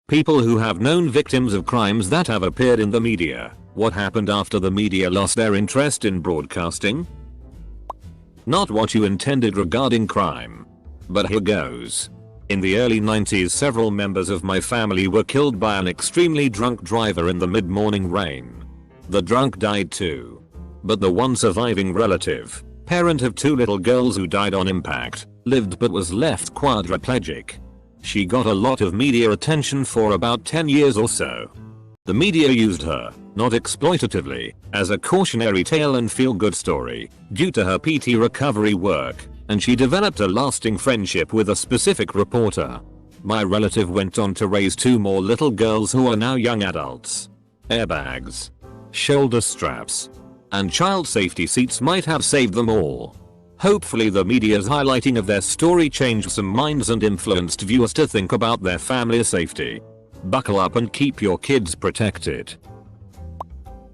People who have known victims of crimes that have appeared in the media. What happened after the media lost their interest in broadcasting? Not what you intended regarding crime. But here goes. In the early 90s, several members of my family were killed by an extremely drunk driver in the mid-morning rain. The drunk died too. But the one surviving relative, parent of 2 little girls who died on impact, lived but was left quadriplegic. She got a lot of media attention for about 10 years or so. The media used her, not exploitatively, as a cautionary tale and feel-good story, due to her PT recovery work, and she developed a lasting friendship with a specific reporter. My relative went on to raise 2 more little girls who are now young adults. Airbags, shoulder straps, and child safety seats might have saved them all. Hopefully the media's highlighting of their story changed some minds and influenced viewers to think about their family's safety. Buckle up and keep your kids protected.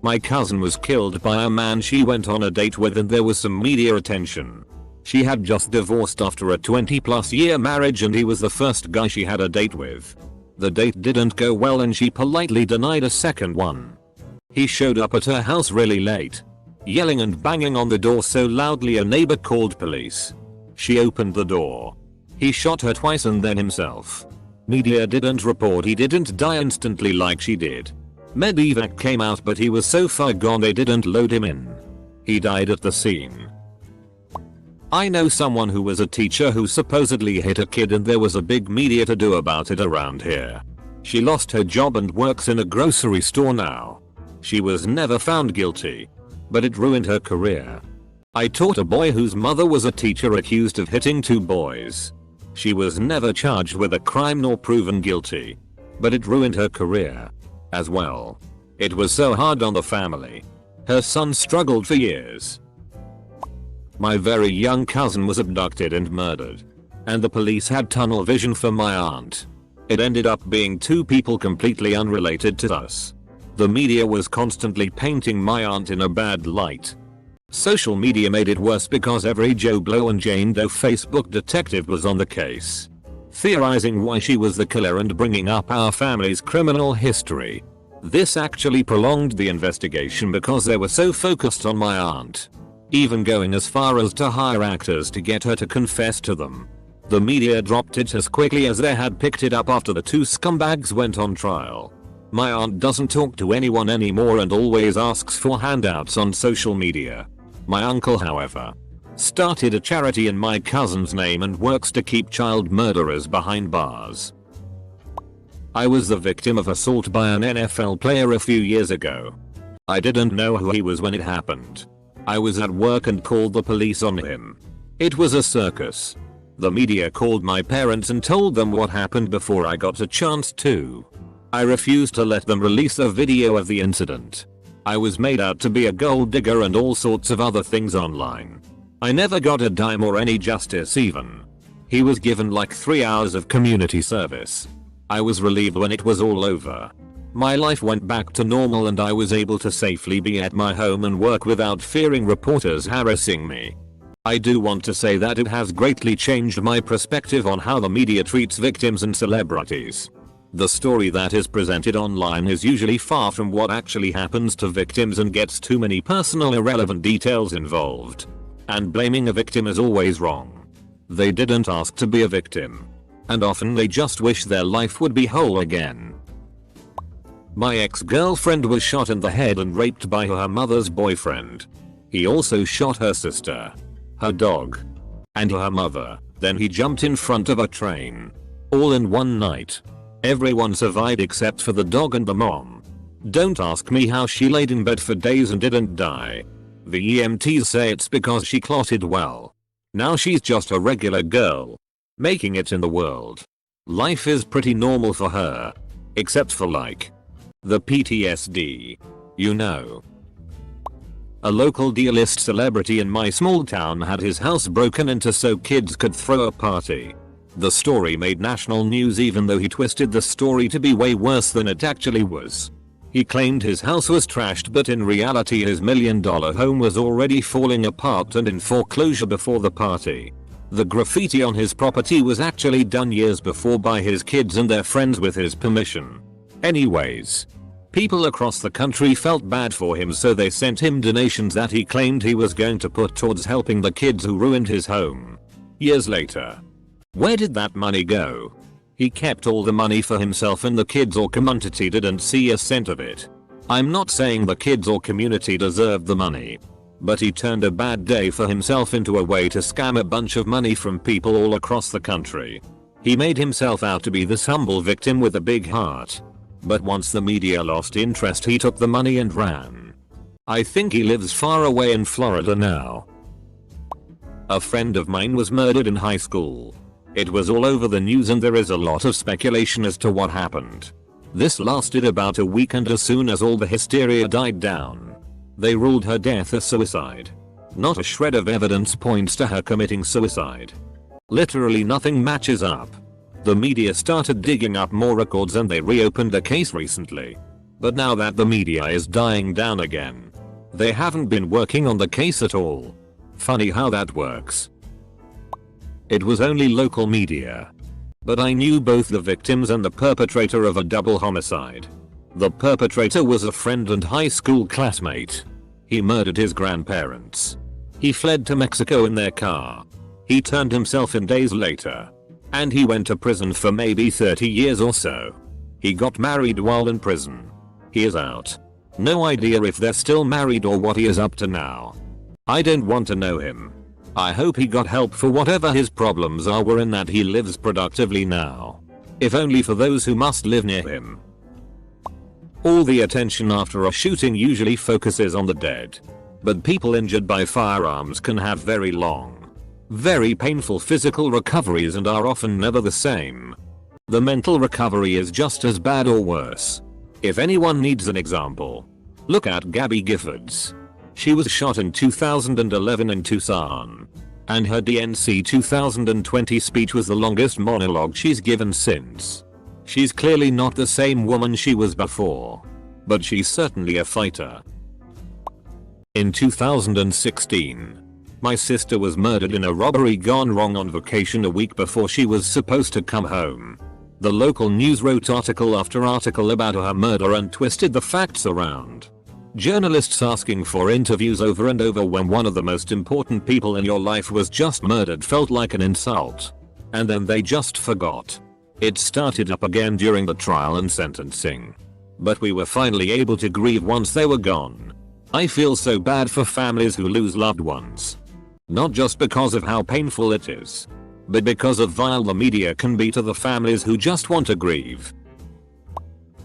My cousin was killed by a man she went on a date with, and there was some media attention. She had just divorced after a 20+ year marriage, and he was the first guy she had a date with. The date didn't go well and she politely denied a second one. He showed up at her house really late, yelling and banging on the door so loudly a neighbor called police. She opened the door. He shot her twice and then himself. Media didn't report he didn't die instantly like she did. Medevac came out, but he was so far gone they didn't load him in. He died at the scene. I know someone who was a teacher who supposedly hit a kid, and there was a big media to do about it around here. She lost her job and works in a grocery store now. She was never found guilty, but it ruined her career. I taught a boy whose mother was a teacher accused of hitting 2 boys. She was never charged with a crime nor proven guilty, but it ruined her career as well. It was so hard on the family. Her son struggled for years. My very young cousin was abducted and murdered, and the police had tunnel vision for my aunt. It ended up being 2 people completely unrelated to us. The media was constantly painting my aunt in a bad light. Social media made it worse because every Joe Blow and Jane Doe Facebook detective was on the case, theorizing why she was the killer and bringing up our family's criminal history. This actually prolonged the investigation because they were so focused on my aunt, even going as far as to hire actors to get her to confess to them. The media dropped it as quickly as they had picked it up after the 2 scumbags went on trial. My aunt doesn't talk to anyone anymore and always asks for handouts on social media. My uncle, however, started a charity in my cousin's name and works to keep child murderers behind bars. I was the victim of assault by an NFL player a few years ago. I didn't know who he was when it happened. I was at work and called the police on him. It was a circus. The media called my parents and told them what happened before I got a chance to. I refused to let them release a video of the incident. I was made out to be a gold digger and all sorts of other things online. I never got a dime or any justice even. He was given like 3 hours of community service. I was relieved when it was all over. My life went back to normal and I was able to safely be at my home and work without fearing reporters harassing me. I do want to say that it has greatly changed my perspective on how the media treats victims and celebrities. The story that is presented online is usually far from what actually happens to victims and gets too many personal irrelevant details involved. And blaming a victim is always wrong. They didn't ask to be a victim. And often they just wish their life would be whole again. My ex-girlfriend was shot in the head and raped by her mother's boyfriend. He also shot her sister, her dog, and her mother. Then he jumped in front of a train. All in one night. Everyone survived except for the dog and the mom. Don't ask me how she laid in bed for days and didn't die. The EMTs say it's because she clotted well. Now she's just a regular girl, making it in the world. Life is pretty normal for her. Except for like the PTSD. You know. A local D-list celebrity in my small town had his house broken into so kids could throw a party. The story made national news even though he twisted the story to be way worse than it actually was. He claimed his house was trashed, but in reality his $1 million home was already falling apart and in foreclosure before the party. The graffiti on his property was actually done years before by his kids and their friends with his permission. Anyways, people across the country felt bad for him, so they sent him donations that he claimed he was going to put towards helping the kids who ruined his home. Years later, where did that money go? He kept all the money for himself and the kids or community didn't see a cent of it. I'm not saying the kids or community deserved the money, but he turned a bad day for himself into a way to scam a bunch of money from people all across the country. He made himself out to be this humble victim with a big heart. But once the media lost interest, he took the money and ran. I think he lives far away in Florida now. A friend of mine was murdered in high school. It was all over the news and there is a lot of speculation as to what happened. This lasted about a week, and as soon as all the hysteria died down, they ruled her death a suicide. Not a shred of evidence points to her committing suicide. Literally nothing matches up. The media started digging up more records and they reopened the case recently. But now that the media is dying down again, they haven't been working on the case at all. Funny how that works. It was only local media. But I knew both the victims and the perpetrator of a double homicide. The perpetrator was a friend and high school classmate. He murdered his grandparents. He fled to Mexico in their car. He turned himself in days later. And he went to prison for maybe 30 years or so. He got married while in prison. He is out. No idea if they're still married or what he is up to now. I don't want to know him. I hope he got help for whatever his problems are and that he lives productively now. If only for those who must live near him. All the attention after a shooting usually focuses on the dead. But people injured by firearms can have very long, very painful physical recoveries and are often never the same. The mental recovery is just as bad or worse. If anyone needs an example, look at Gabby Giffords. She was shot in 2011 in Tucson. And her DNC 2020 speech was the longest monologue she's given since. She's clearly not the same woman she was before. But she's certainly a fighter. In 2016, my sister was murdered in a robbery gone wrong on vacation a week before she was supposed to come home. The local news wrote article after article about her murder and twisted the facts around. Journalists asking for interviews over and over when one of the most important people in your life was just murdered felt like an insult. And then they just forgot. It started up again during the trial and sentencing. But we were finally able to grieve once they were gone. I feel so bad for families who lose loved ones. Not just because of how painful it is, but because of vile the media can be to the families who just want to grieve.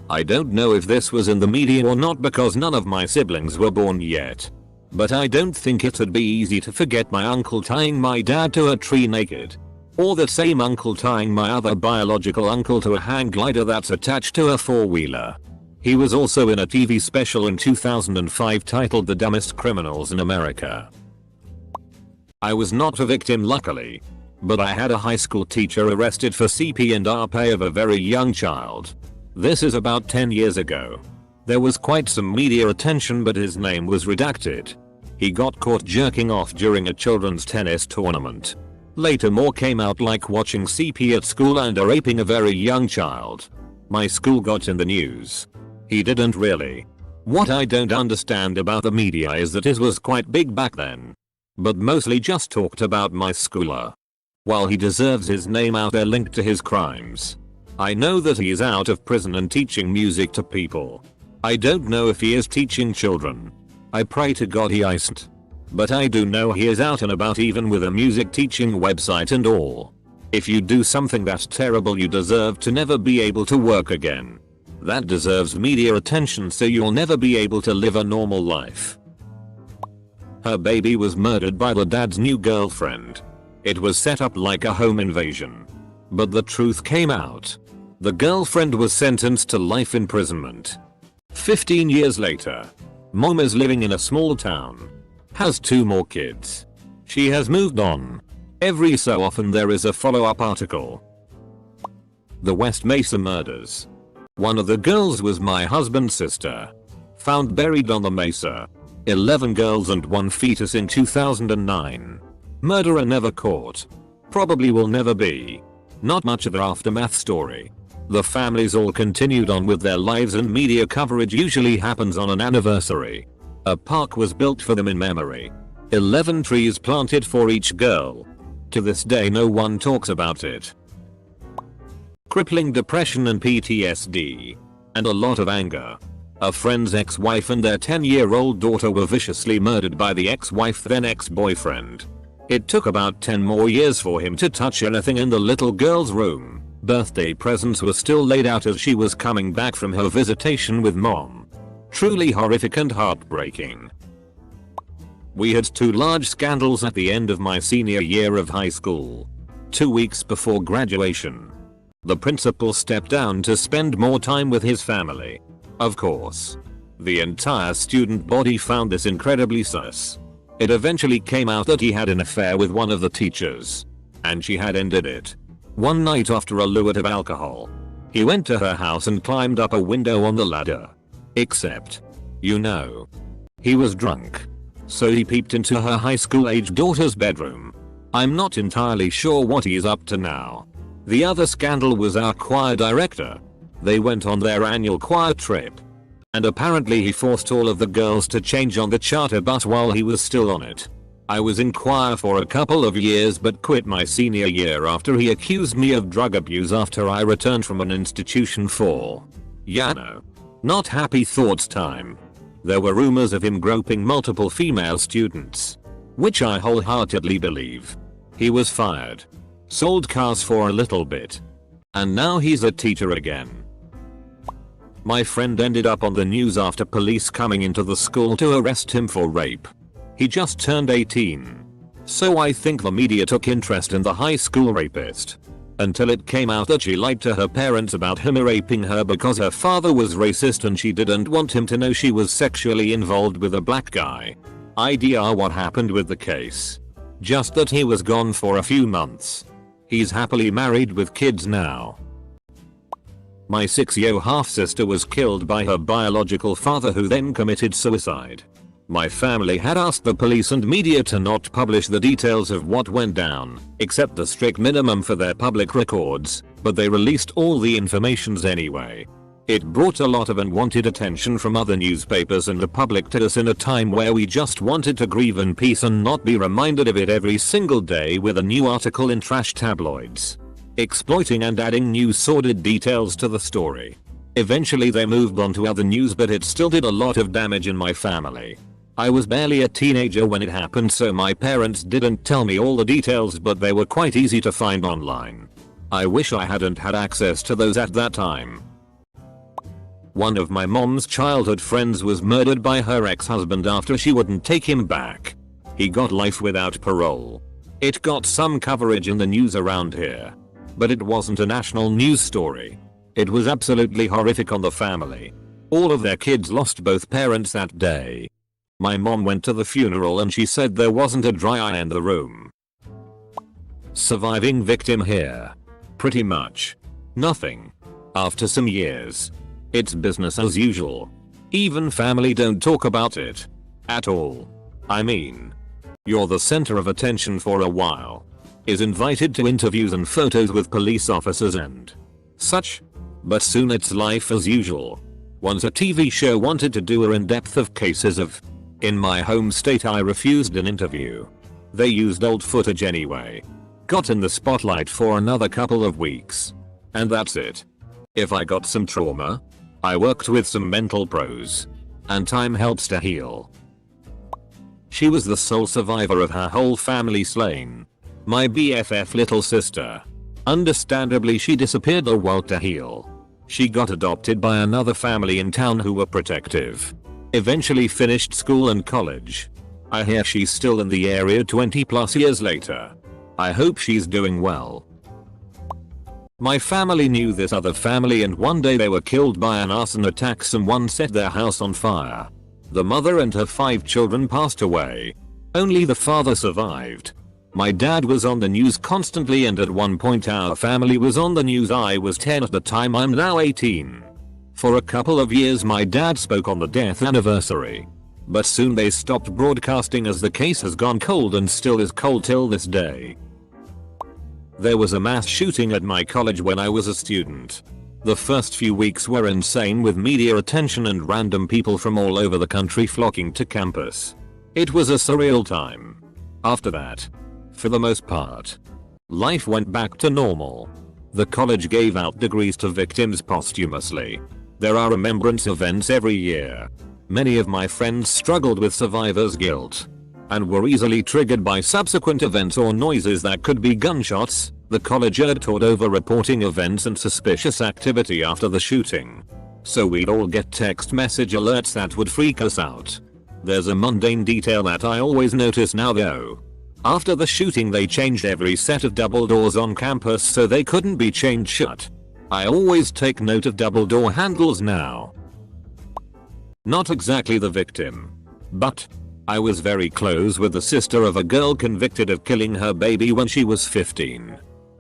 I don't know if this was in the media or not because none of my siblings were born yet. But I don't think it'd be easy to forget my uncle tying my dad to a tree naked. Or the same uncle tying my other biological uncle to a hang glider that's attached to a four-wheeler. He was also in a TV special in 2005 titled The Dumbest Criminals in America. I was not a victim luckily. But I had a high school teacher arrested for CP&R pay of a very young child. This is about 10 years ago. There was quite some media attention but his name was redacted. He got caught jerking off during a children's tennis tournament. Later more came out like watching CP at school and raping a very young child. My school got in the news. He didn't really. What I don't understand about the media is that it was quite big back then. But mostly just talked about my schooler. While he deserves his name out there linked to his crimes, I know that he is out of prison and teaching music to people. I don't know if he is teaching children. I pray to God he isn't. But I do know he is out and about even with a music teaching website and all. If you do something that's terrible you deserve to never be able to work again. That deserves media attention so you'll never be able to live a normal life. Her baby was murdered by the dad's new girlfriend. It was set up like a home invasion. But the truth came out. The girlfriend was sentenced to life imprisonment. 15 years later, mom is living in a small town. Has 2 more kids. She has moved on. Every so often there is a follow-up article. The West Mesa murders. One of the girls was my husband's sister. Found buried on the mesa. 11 girls and 1 fetus in 2009. Murderer never caught. Probably will never be. Not much of an aftermath story. The families all continued on with their lives and media coverage usually happens on an anniversary. A park was built for them in memory. 11 trees planted for each girl. To this day no one talks about it. Crippling depression and PTSD. And a lot of anger. A friend's ex-wife and their 10-year-old daughter were viciously murdered by the ex-wife then ex-boyfriend. It took about 10 more years for him to touch anything in the little girl's room. Birthday presents were still laid out as she was coming back from her visitation with mom. Truly horrific and heartbreaking. We had 2 large scandals at the end of my senior year of high school. 2 weeks before graduation. The principal stepped down to spend more time with his family. Of course. The entire student body found this incredibly sus. It eventually came out that he had an affair with one of the teachers. And she had ended it. One night after a luet of alcohol. He went to her house and climbed up a window on the ladder. Except, you know, he was drunk. So he peeped into her high school age daughter's bedroom. I'm not entirely sure what he's up to now. The other scandal was our choir director. They went on their annual choir trip. And apparently he forced all of the girls to change on the charter bus while he was still on it. I was in choir for a couple of years but quit my senior year after he accused me of drug abuse after I returned from an institution for, yeah, no, not happy thoughts time. There were rumors of him groping multiple female students. Which I wholeheartedly believe. He was fired. Sold cars for a little bit. And now he's a teacher again. My friend ended up on the news after police coming into the school to arrest him for rape. He just turned 18. So I think the media took interest in the high school rapist. Until it came out that she lied to her parents about him raping her because her father was racist and she didn't want him to know she was sexually involved with a black guy. IDR what happened with the case. Just that he was gone for a few months. He's happily married with kids now. My 6-year half-sister was killed by her biological father who then committed suicide. My family had asked the police and media to not publish the details of what went down, except the strict minimum for their public records, but they released all the informations anyway. It brought a lot of unwanted attention from other newspapers and the public to us in a time where we just wanted to grieve in peace and not be reminded of it every single day with a new article in trash tabloids. Exploiting and adding new sordid details to the story. Eventually they moved on to other news but it still did a lot of damage in my family. I was barely a teenager when it happened so my parents didn't tell me all the details but they were quite easy to find online. I wish I hadn't had access to those at that time. One of my mom's childhood friends was murdered by her ex-husband after she wouldn't take him back. He got life without parole. It got some coverage in the news around here. But it wasn't a national news story. It was absolutely horrific on the family. All of their kids lost both parents that day. My mom went to the funeral and she said there wasn't a dry eye in the room. Surviving victim here. Pretty much. Nothing. After some years. It's business as usual. Even family don't talk about it. At all. I mean. You're the center of attention for a while. Is invited to interviews and photos with police officers and such. But soon it's life as usual. Once a TV show wanted to do a in-depth of cases of. In my home state I refused an interview. They used old footage anyway. Got in the spotlight for another couple of weeks. And that's it. If I got some trauma, I worked with some mental pros. And time helps to heal. She was the sole survivor of her whole family slain. My BFF little sister. Understandably she disappeared a while to heal. She got adopted by another family in town who were protective. Eventually finished school and college. I hear she's still in the area 20+ years later. I hope she's doing well. My family knew this other family and one day they were killed by an arson attack. Someone set their house on fire. The mother and her 5 children passed away. Only the father survived. My dad was on the news constantly and at one point our family was on the news. I was 10 at the time, I'm now 18. For a couple of years my dad spoke on the death anniversary. But soon they stopped broadcasting as the case has gone cold and still is cold till this day. There was a mass shooting at my college when I was a student. The first few weeks were insane with media attention and random people from all over the country flocking to campus. It was a surreal time. After that, for the most part, life went back to normal. The college gave out degrees to victims posthumously. There are remembrance events every year. Many of my friends struggled with survivor's guilt and were easily triggered by subsequent events or noises that could be gunshots. The college erred over reporting events and suspicious activity after the shooting. So we'd all get text message alerts that would freak us out. There's a mundane detail that I always notice now though. After the shooting they changed every set of double doors on campus so they couldn't be chained shut. I always take note of double door handles now. Not exactly the victim, but I was very close with the sister of a girl convicted of killing her baby when she was 15.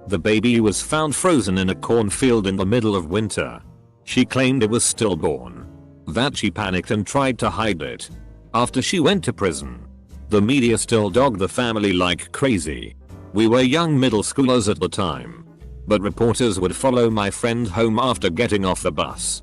The baby was found frozen in a cornfield in the middle of winter. She claimed it was stillborn. That she panicked and tried to hide it. After she went to prison, the media still dogged the family like crazy. We were young middle schoolers at the time. But reporters would follow my friend home after getting off the bus,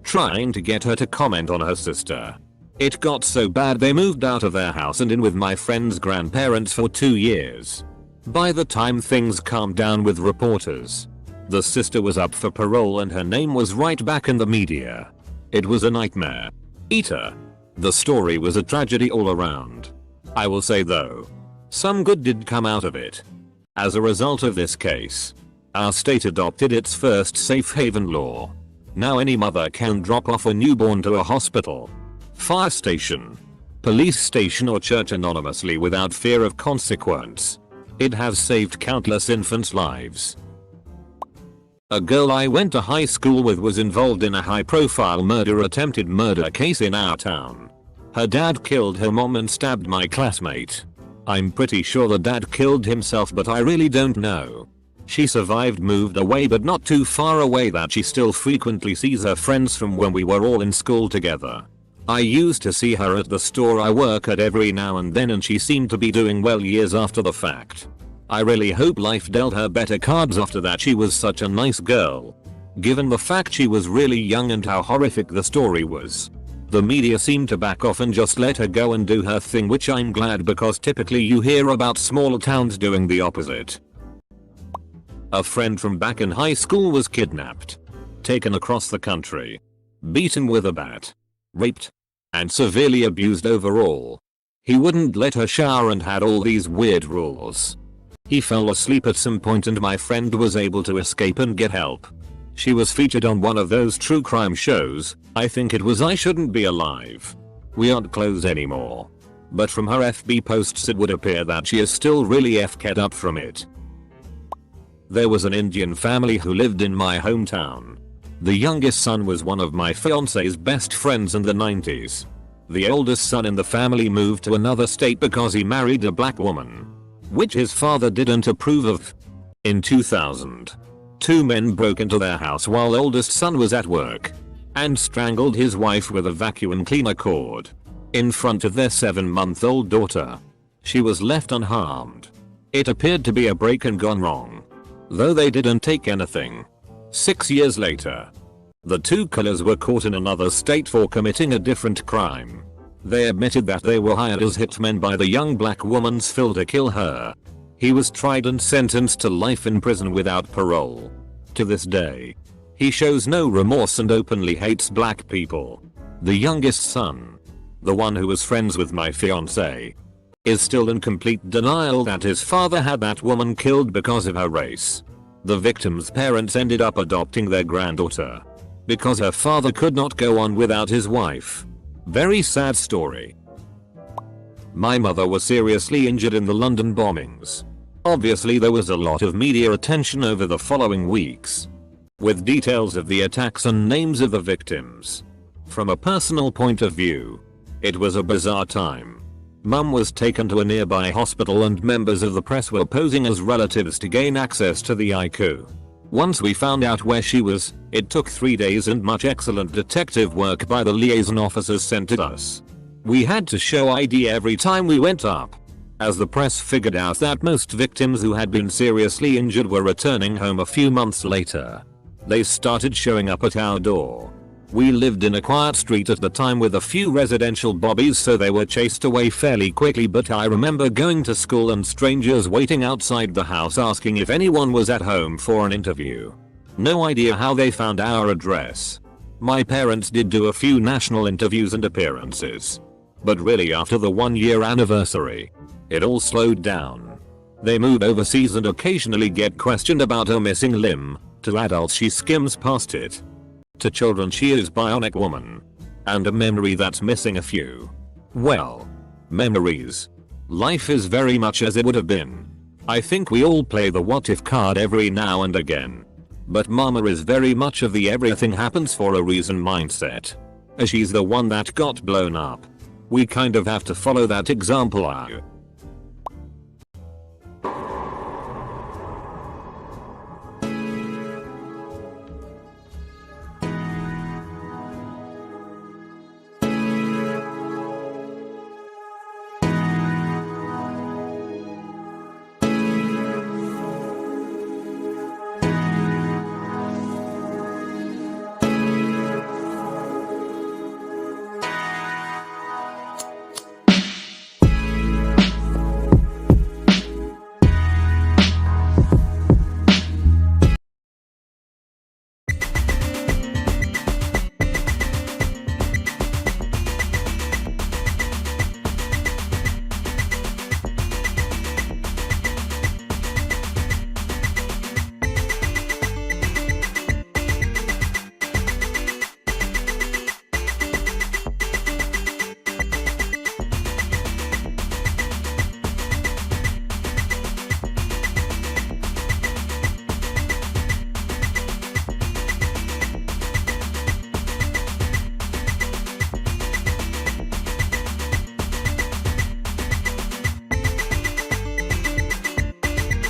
trying to get her to comment on her sister. It got so bad they moved out of their house and in with my friend's grandparents for 2 years. By the time things calmed down with reporters, the sister was up for parole and her name was right back in the media. It was a nightmare. Eater. The story was a tragedy all around. I will say though, some good did come out of it. As a result of this case, our state adopted its first safe haven law. Now any mother can drop off a newborn to a hospital, fire station, police station or church anonymously without fear of consequence. It has saved countless infants' lives. A girl I went to high school with was involved in a high-profile attempted murder case in our town. Her dad killed her mom and stabbed my classmate. I'm pretty sure the dad killed himself but I really don't know. She survived, moved away but not too far away that she still frequently sees her friends from when we were all in school together. I used to see her at the store I work at every now and then and she seemed to be doing well years after the fact. I really hope life dealt her better cards after that. She was such a nice girl. Given the fact she was really young and how horrific the story was, the media seemed to back off and just let her go and do her thing, which I'm glad because typically you hear about smaller towns doing the opposite. A friend from back in high school was kidnapped, taken across the country, beaten with a bat, raped, and severely abused overall. He wouldn't let her shower and had all these weird rules. He fell asleep at some point and my friend was able to escape and get help. She was featured on one of those true crime shows. I think it was I Shouldn't Be Alive. We aren't close anymore. But from her FB posts it would appear that she is still really FK'd up from it. There was an Indian family who lived in my hometown. The youngest son was one of my fiance's best friends in the 90s. The oldest son in the family moved to another state because he married a black woman, which his father didn't approve of. In 2000, 2 men broke into their house while oldest son was at work and strangled his wife with a vacuum cleaner cord in front of their 7-month-old daughter. She was left unharmed. It appeared to be a break and gone wrong, though they didn't take anything. 6 years later, the 2 killers were caught in another state for committing a different crime. They admitted that they were hired as hitmen by the young black woman's Phil to kill her. He was tried and sentenced to life in prison without parole. To this day, he shows no remorse and openly hates black people. The youngest son, the one who was friends with my fiancé, is still in complete denial that his father had that woman killed because of her race. The victim's parents ended up adopting their granddaughter because her father could not go on without his wife. Very sad story. My mother was seriously injured in the London bombings. Obviously there was a lot of media attention over the following weeks, with details of the attacks and names of the victims. From a personal point of view, it was a bizarre time. Mum was taken to a nearby hospital and members of the press were posing as relatives to gain access to the ICU. Once we found out where she was, it took 3 days and much excellent detective work by the liaison officers sent to us. We had to show ID every time we went up. As the press figured out that most victims who had been seriously injured were returning home a few months later, they started showing up at our door. We lived in a quiet street at the time with a few residential bobbies, so they were chased away fairly quickly, but I remember going to school and strangers waiting outside the house asking if anyone was at home for an interview. No idea how they found our address. My parents did do a few national interviews and appearances. But really after the 1-year anniversary, it all slowed down. They move overseas and occasionally get questioned about her missing limb. To adults she skims past it. To children she is bionic woman. And a memory that's missing a few. Well, memories. Life is very much as it would have been. I think we all play the what if card every now and again. But Mama is very much of the everything happens for a reason mindset. As she's the one that got blown up. We kind of have to follow that example.